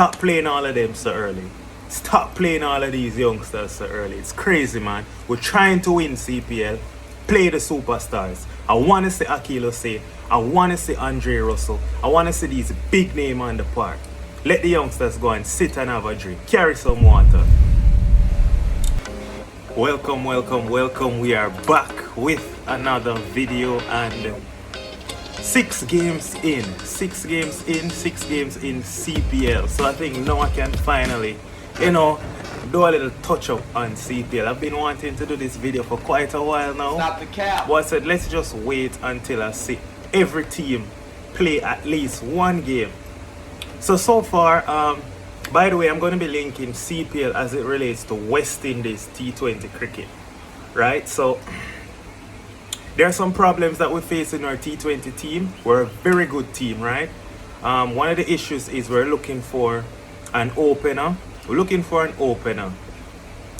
Stop playing all of them so early. Stop playing all of these youngsters so early. It's crazy, man. We're trying to win CPL. Play the superstars. I want to see Akilo say. I want to see Andre Russell. I want to see these big names on the park. Let the youngsters go and sit and have a drink. Carry some water. Welcome, welcome, welcome. We are back with another video and 6 games in CPL. So I think now I can finally, do a little touch up on CPL. I've been wanting to do this video for quite a while now. Stop the cap. But I said let's just wait until I see every team play at least one game. So far, by the way, I'm going to be linking CPL as it relates to West Indies T20 cricket, right? So there are some problems that we face in our T20 team. We're a very good team, right? One of the issues is we're looking for an opener. We're looking for an opener,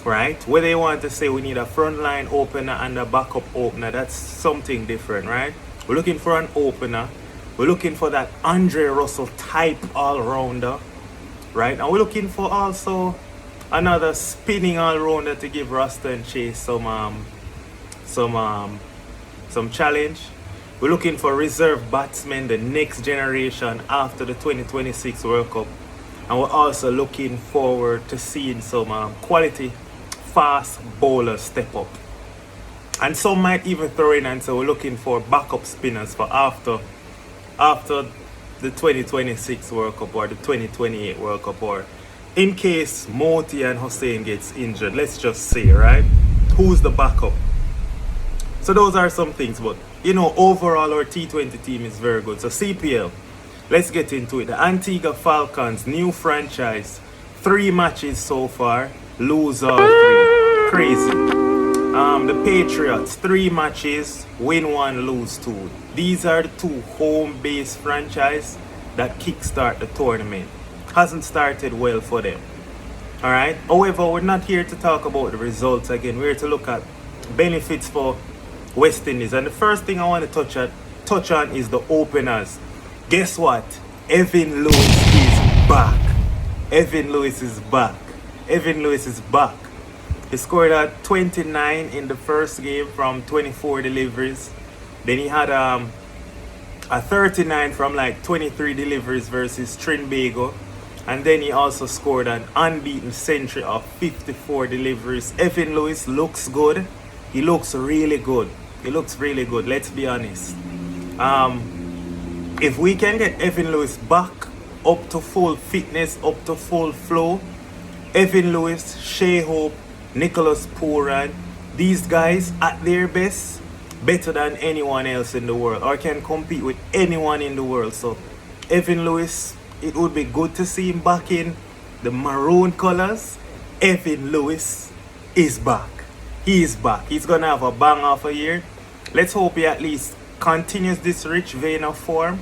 right? Whether you want to say we need a frontline opener and a backup opener, that's something different, right? We're looking for an opener. We're looking for that Andre Russell type all-rounder, right? And we're looking for also another spinning all-rounder to give Rasta and Chase some challenge. We're looking for reserve batsmen, the next generation after the 2026 World Cup. And we're also looking forward to seeing some quality fast bowlers step up. And some might even throw in and say we're looking for backup spinners for after the 2026 World Cup or the 2028 World Cup, or in case Moti and Hussein gets injured, let's just say, right? Who's the backup? So those are some things, but overall our T20 team is very good. So CPL, let's get into it. The Antigua Falcons, new franchise, 3 matches so far, lose all 3. Crazy. The Patriots, 3 matches, win 1, lose 2. These are the 2 home-based franchise that kickstart the tournament. Hasn't started well for them. Alright. However, we're not here to talk about the results again. We're here to look at benefits for West Indies. And the first thing I want to touch on is the openers. Guess what? EVIN Lewis is back. EVIN Lewis is back. EVIN Lewis is back. He scored at 29 in the first game from 24 deliveries. Then he had a 39 from like 23 deliveries versus Trinbago. And then he also scored an unbeaten century of 54 deliveries. EVIN Lewis looks good. He looks really good. He looks really good, let's be honest. If we can get EVIN Lewis back up to full fitness, up to full flow, EVIN Lewis, Shea Hope, Nicholas Pooran, these guys at their best, better than anyone else in the world, or can compete with anyone in the world. So EVIN Lewis, it would be good to see him back in the maroon colors. EVIN Lewis is back. He is back. He's gonna have a bang of a year. Let's hope he at least continues this rich vein of form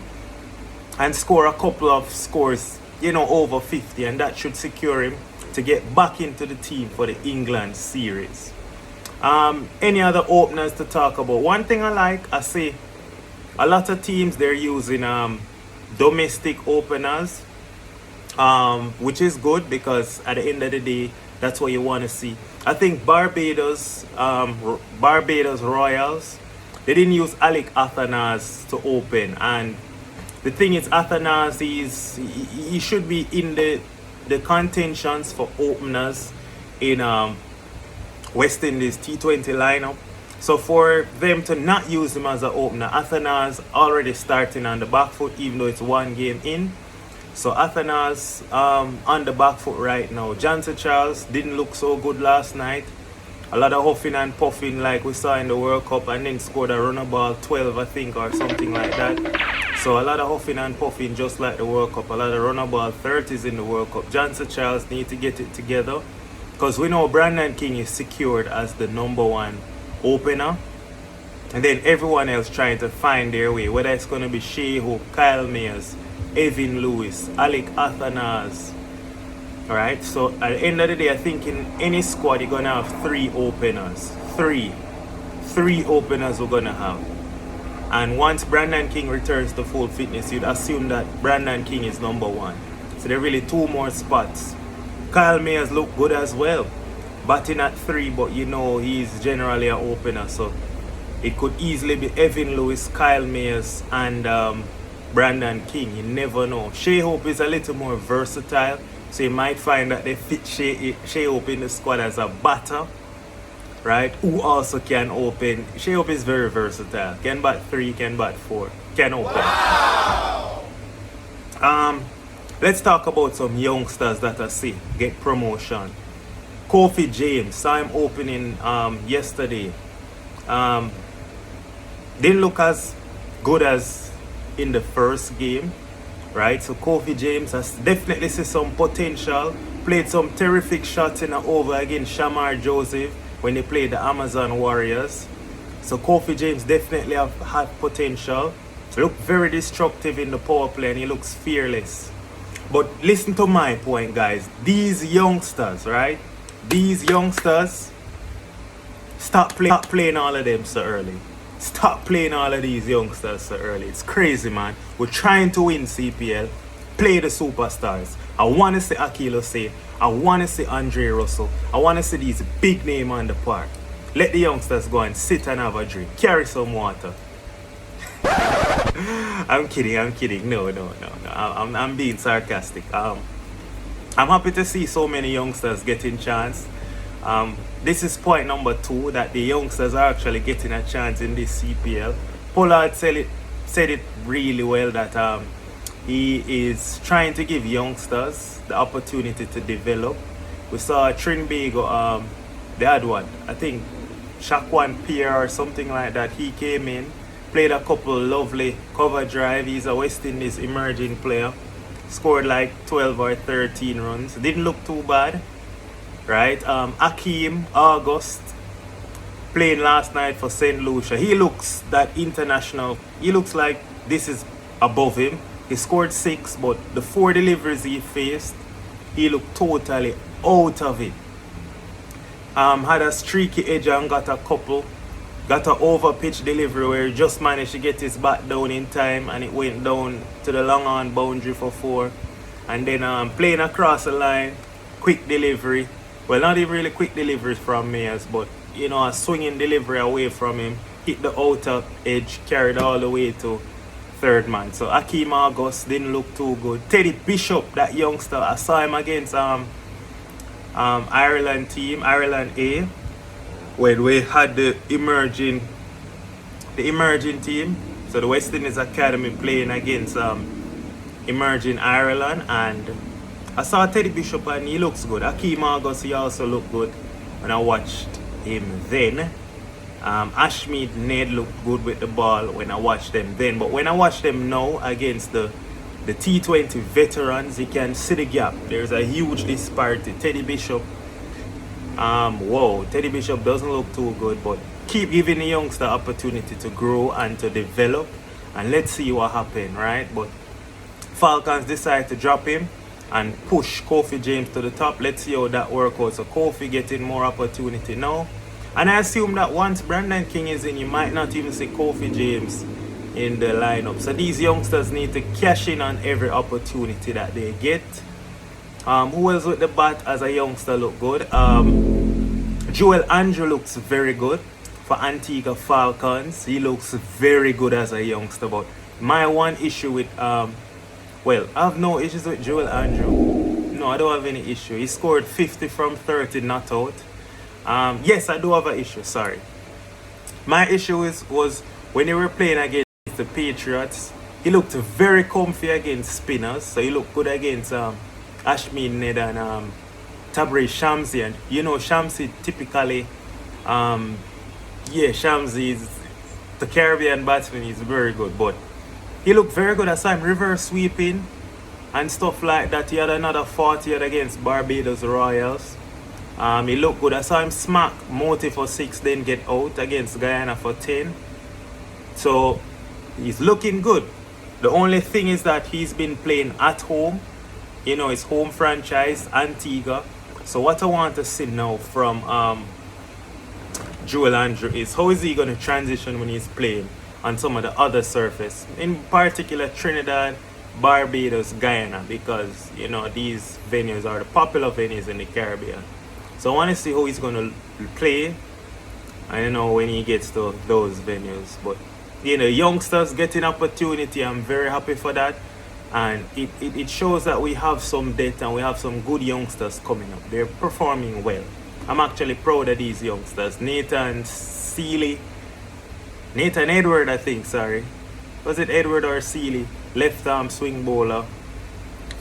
and score a couple of scores, over 50, and that should secure him to get back into the team for the England series. Any other openers to talk about? One thing I see a lot of teams, they're using domestic openers, which is good because at the end of the day, that's what you want to see. I think Barbados Royals, they didn't use Alec Athanas to open, and the thing is, Athanas he should be in the contentions for openers in West Indies T20 lineup. So for them to not use him as an opener, Athanas already starting on the back foot, even though it's 1 game in. So Athanas on the back foot right now. Johnson Charles didn't look so good last night. A lot of huffing and puffing like we saw in the World Cup, and then scored a runner ball 12, I think, or something like that. So a lot of huffing and puffing just like the World Cup. A lot of runner ball 30s in the World Cup. Johnson Charles need to get it together, because we know Brandon King is secured as the #1 opener. And then everyone else trying to find their way, whether it's going to be Shea Hope, Kyle Mayers, EVIN Lewis, Alec Athanas. Alright, so at the end of the day, I think in any squad you're going to have 3 openers. 3 openers we're going to have. And once Brandon King returns to full fitness, you'd assume that Brandon King is #1. So there are really two more spots. Kyle Mayers look good as well. Batting at 3, but you know he's generally an opener. So it could easily be Evan Lewis, Kyle Mayers, and Brandon King. You never know. Shea Hope is a little more versatile. So you might find that they fit Shea Hope in the squad as a batter. Right? Who also can open. Shea Hope is very versatile. Can bat 3, can bat 4. Can open. Wow! Let's talk about some youngsters that I see get promotion. Kofi James, saw him opening yesterday. Didn't look as good as in the first game, right? So Kofi James has definitely see some potential. Played some terrific shots in the over against Shamar Joseph when they played the Amazon Warriors. So Kofi James definitely had potential. Looked very destructive in the power play and he looks fearless. But listen to my point, guys. These youngsters, right? These youngsters, stop playing all of them so early. Stop playing all of these youngsters so early. It's crazy, man. We're trying to win CPL. Play the superstars. I want to see Akil Hussein. I want to see Andre Russell. I want to see these big names on the park. Let the youngsters go and sit and have a drink. Carry some water. I'm kidding. No. I'm being sarcastic. I'm happy to see so many youngsters getting chance. This is point number 2, that the youngsters are actually getting a chance in this CPL. Pollard said it really well, that he is trying to give youngsters the opportunity to develop. We saw Trinbago, they had one, I think Shaquan Pierre or something like that. He came in, played a couple lovely cover drive. He's a West Indies emerging player. Scored like 12 or 13 runs. Didn't look too bad. Right? Akeem August playing last night for St. Lucia. He looks that international. He looks like this is above him. He scored 6, but the 4 deliveries he faced, he looked totally out of it. Had a streaky edge and got a couple. Got an over pitch delivery where he just managed to get his bat down in time and it went down to the long on boundary for 4. And then playing across the line, quick delivery. Well, not even really quick delivery from Mayers, but you know, a swinging delivery away from him. Hit the outer edge, carried all the way to third man. So Akeem August didn't look too good. Teddy Bishop, that youngster, I saw him against Ireland team, Ireland A, when we had the emerging team. So the West Indies Academy playing against emerging Ireland, and I saw Teddy Bishop and he looks good. Akeem August, he also looked good when I watched him then. Ashmead Ned looked good with the ball when I watched them then. But when I watch them now against the T20 veterans, you can see the gap. There's a huge disparity. Teddy Bishop, Teddy Bishop doesn't look too good, but keep giving the youngster opportunity to grow and to develop, and let's see what happens, right? But Falcons decide to drop him and push Kofi James to the top. Let's see how that works out. So Kofi getting more opportunity now. And I assume that once Brandon King is in, you might not even see Kofi James in the lineup. So these youngsters need to cash in on every opportunity that they get. Who else with the bat as a youngster look good? Joel Andrew looks very good for Antigua Falcons. He looks very good as a youngster. But my one issue with well, I have no issues with Joel Andrew. No, I don't have any issue. He scored 50 from 30 not out. Yes, I do have an issue, sorry. My issue was when they were playing against the Patriots, he looked very comfy against spinners. So he looked good against Ashmead Ned and Tabré Shamsi. And you know, Shamsi typically, Shamsi is the Caribbean batsman, is very good. But he looked very good. I saw him reverse sweeping and stuff like that. He had another 40 against Barbados Royals. He looked good. I saw him smack Moti for 6, then get out against Guyana for 10. So he's looking good. The only thing is that he's been playing at home. You know, his home franchise, Antigua. So what I want to see now from Joel Andrew is how is he going to transition when he's playing on some of the other surface. In particular, Trinidad Barbados, Guyana, because you know these venues are the popular venues in the Caribbean. So I want to see how he's going to play. I don't know when he gets to those venues, but you know, youngsters getting opportunity. I'm very happy for that, and it shows that we have some depth and we have some good youngsters coming up. They're performing well. I'm actually proud of these youngsters. Nathan Edward, I think. Sorry, was it Edward or Sealy? Left arm swing bowler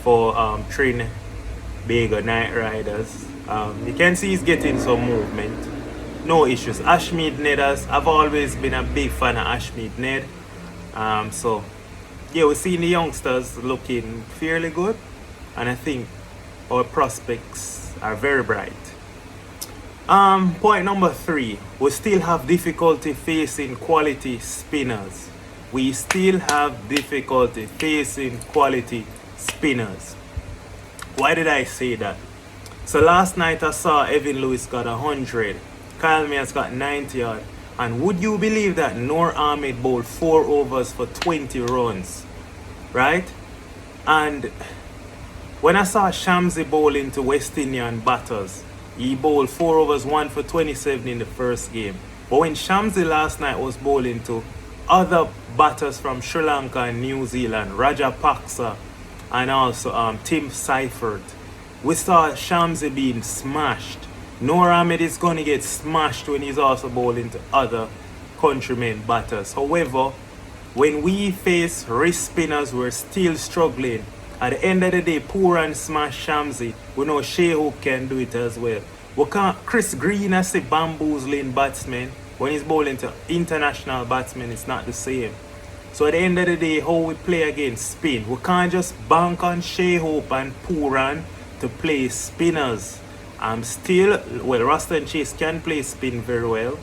for Trinbago Night Riders. You can see he's getting some movement. No issues. Ashmead Nedders. I've always been a big fan of Ashmead Ned. So yeah, we're seeing the youngsters looking fairly good, and I think our prospects are very bright. Point number 3, we still have difficulty facing quality spinners. We still have difficulty facing quality spinners. Why did I say that? So last night I saw Evan Lewis got 100, Kyle Mayers got 90 odd, and would you believe that Noor Ahmed bowled 4 overs for 20 runs, right? And when I saw Shamsi bowl into West Indian batters, he bowled 4 overs, 1 for 27 in the first game. But when Shamsi last night was bowling to other batters from Sri Lanka and New Zealand, Rajapaksa and also Tim Seifert, we saw Shamsi being smashed. Noor Ahmed is going to get smashed when he's also bowling to other countrymen batters. However, when we face wrist spinners, we're still struggling. At the end of the day, poor and smash Shamsi. We know Shea Hook can do it as well. We can't. Chris Green has a bamboozling batsman. When he's bowling to international batsmen, it's not the same. So at the end of the day, how we play against spin, we can't just bank on Shea Hope and Pooran to play spinners. Ruston Chase can play spin very well,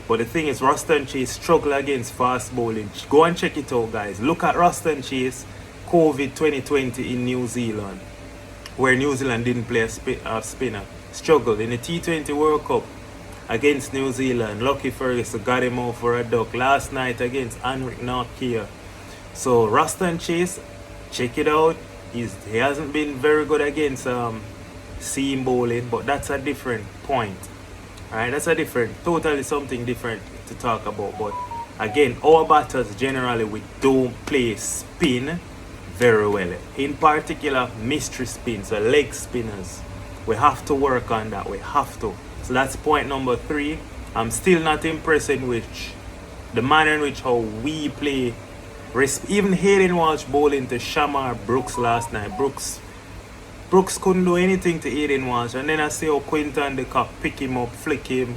but the thing is, Ruston Chase struggle against fast bowling. Go and check it out, guys. Look at Ruston Chase COVID 2020 in New Zealand, where New Zealand didn't play a spinner. Struggled in the T20 World Cup against New Zealand. Lucky Ferguson got him out for a duck last night against Anric Nortje. So Ruston Chase, check it out. He hasn't been very good against seam bowling, but that's a different point. Alright, that's totally something different to talk about. But again, our batters generally, we don't play spin very well. In particular, mystery spins, so leg spinners. We have to work on that. We have to. So that's point number 3. I'm still not impressed with the manner in which how we play. Even Hayden Walsh bowling to Shamar Brooks last night. Brooks couldn't do anything to Hayden Walsh, and then I see how Quinton de Kock pick him up, flick him.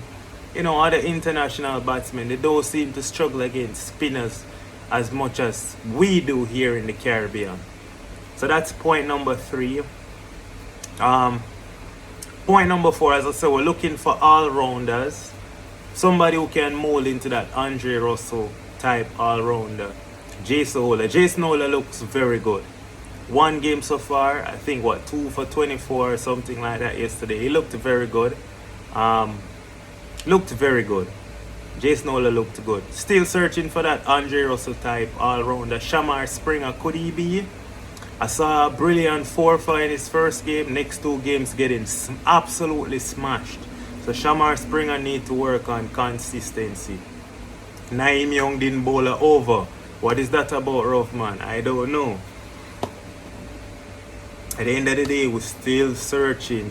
You know, other international batsmen, they don't seem to struggle against spinners as much as we do here in the Caribbean. So that's point number 3. Point number 4, as I said, we're looking for all-rounders. Somebody who can mold into that Andre Russell type all-rounder. Jason Ola looks very good. 1 game so far, I think 2 for 24 or something like that yesterday. He looked very good. Jason Ola looked good. Still searching for that Andre Russell type all-rounder. Shamar Springer, could he be? I saw a brilliant 4-for in his first game. Next 2 games getting absolutely smashed. So Shamar Springer need to work on consistency. Naeem Young didn't bowl a over. What is that about, rough man? I don't know. At the end of the day, we're still searching.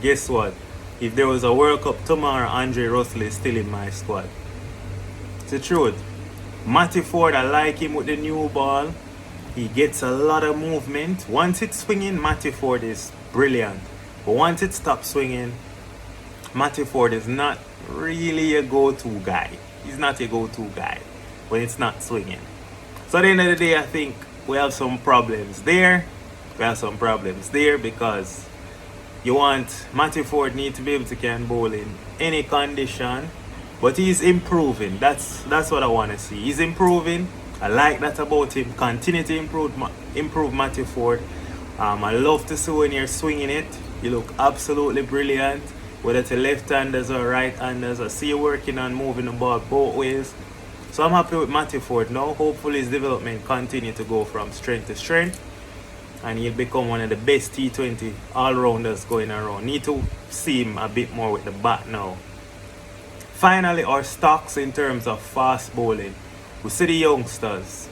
Guess what? If there was a World Cup tomorrow, Andre Russell is still in my squad. It's the truth. Matty Ford, I like him with the new ball. He gets a lot of movement. Once it's swinging, Matty Ford is brilliant. But once it stops swinging, Matty Ford is not really a go-to guy. He's not a go-to guy when it's not swinging. So at the end of the day, I think we have some problems there. Because you want Matty Ford need to be able to can bowl in any condition, but he's improving. That's what I want to see. He's improving. I like that about him. Continue to improve Matty Ford. I love to see when you're swinging it. You look absolutely brilliant. Whether to left-handers or right-handers, I see you working on moving the ball both ways. So I'm happy with Matthew Ford now. Hopefully his development continue to go from strength to strength, and he'll become one of the best T20 all-rounders going around. Need to see him a bit more with the bat now. Finally, our stocks in terms of fast bowling. We see the youngsters,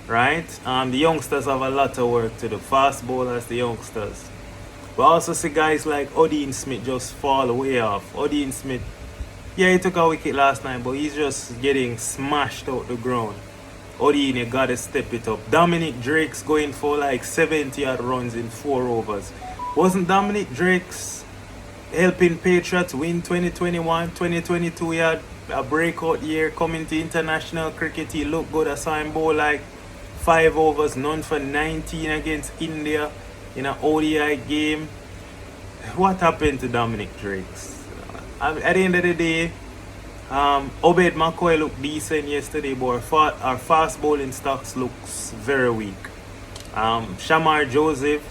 right? The youngsters have a lot of work to do. Fast bowlers, the youngsters. We also see guys like Dean Smith just fall way off. Dean Smith, yeah, he took a wicket last night, but he's just getting smashed out the ground. Dean, you gotta step it up. Dominic Drake's going for like 70 odd runs in 4 overs. Wasn't Dominic Drake's helping Patriots win 2021, 2022? He had a breakout year coming to international cricket. He looked good. I saw him bowl like 5 overs, none for 19 against India in an ODI game. What happened to Dominic Drakes? At the end of the day, Obed McCoy looked decent yesterday, but our fast bowling stocks looks very weak. Shamar Joseph,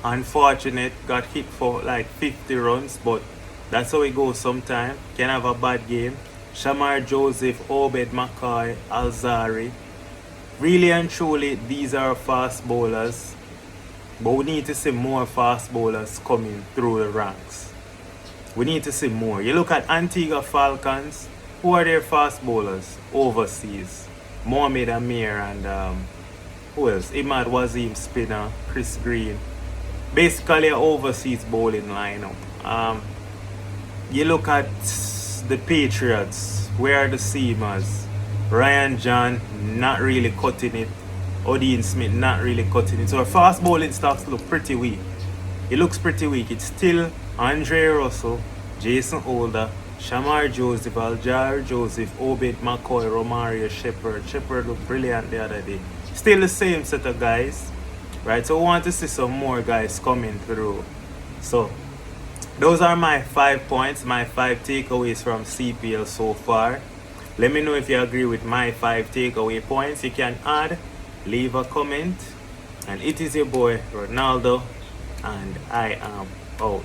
unfortunate, got hit for like 50 runs, but that's how it goes sometimes. Can have a bad game. Shamar Joseph, Obed McCoy, Alzari. Really and truly, these are fast bowlers. But we need to see more fast bowlers coming through the ranks. We need to see more. You look at Antigua Falcons. Who are their fast bowlers overseas? Mohamed Amir and who else? Imad Wasim spinner, Chris Green. Basically an overseas bowling lineup. You look at the Patriots. Where are the seamers? Ryan John not really cutting it. Dean Smith not really cutting it. So our fast bowling stocks look pretty weak. It looks pretty weak. It's still Andre Russell, Jason Holder, Shamar Joseph, Aljar Joseph, Obed McCoy, Romario Shepherd. Shepherd looked brilliant the other day. Still the same set of guys, right? So we want to see some more guys coming through. So those are my 5 points, my 5 takeaways from CPL so far. Let me know if you agree with my 5 takeaway points. You can add, leave a comment. And it is your boy Ronaldo, and I am out.